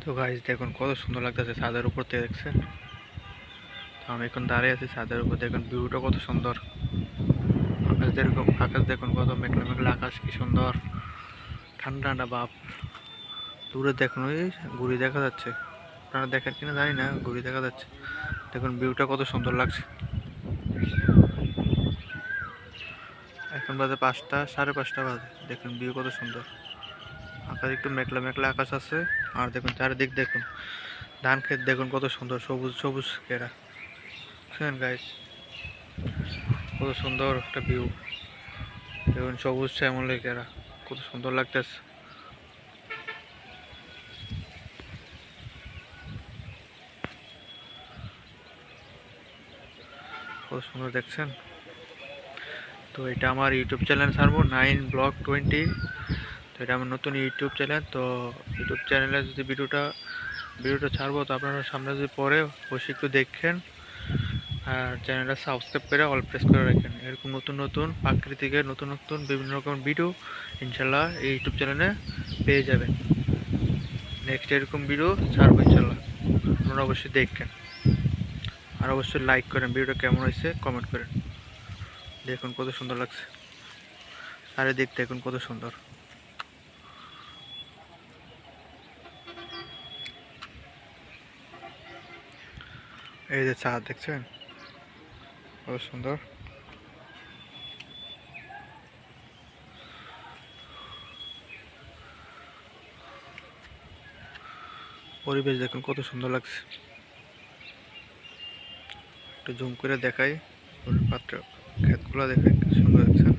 তো গাইস দেখুন কত সুন্দর লাগতেছে ছাদের উপর থেকে দেখছেন। তো আমি এখন দাঁড়িয়ে আছি ছাদের উপর, দেখুন ভিউটা কত সুন্দর। আকাশ দেখুন কত মেঘলা মেঘলা আকাশ, কি সুন্দর ঠান্ডা ঠান্ডা ভাব। দূরে দেখুন ওই ঘুড়ি দেখা যাচ্ছে, আপনারা দেখেন কিনা জানি না, ঘুড়ি দেখা যাচ্ছে। দেখুন ভিউটা কত সুন্দর লাগছে। এখন বাজে 5টা, 5:30 বাজে। দেখুন ভিউ কত সুন্দর। আকাশ একটু মেঘলা মেঘলা আকাশ আছে। আর দেখুন চারিদিক দেখুন, ধান ক্ষেত দেখুন কত সুন্দর সবুজ সবুজ ঘেরা। বুঝছেন গাইস, কত সুন্দর একটা ভিউ। দেখুন সবুজ শ্যামলে ঘেরা, কত সুন্দর লাগতেছে। কত সুন্দর দেখছেন। তো এটা আমার ইউটিউব চ্যানেল ছাড়বো 9vlog20। তো এটা আমার নতুন ইউটিউব চ্যানেল। তো ইউটিউব চ্যানেলে যদি ভিডিওটা ছাড়বো, তো আপনারা সামনে যদি পরে অবশ্যই একটু দেখেন। আর চ্যানেলটা সাবস্ক্রাইব করে অল প্রেস করে রাখেন। এরকম নতুন নতুন প্রাকৃতিকের নতুন নতুন বিভিন্ন রকম ভিডিও ইনশাল্লাহ এই ইউটিউব চ্যানেলে পেয়ে যাবেন। নেক্সট এরকম ভিডিও ছাড়বো ইনশাল্লাহ, আপনারা অবশ্যই দেখেন। আর অবশ্যই লাইক করেন, ভিডিওটা কেমন হয়েছে কমেন্ট করেন। দেখুন কত সুন্দর লাগছে, চারিদিক দেখুন কত সুন্দর। এই যে চা দেখছেন কত সুন্দর। পরিবেশ দেখুন কত সুন্দর লাগছে। একটু জুম করে দেখাই, পাত্র ক্ষেতগুলো দেখেন কি সুন্দর দেখছেন।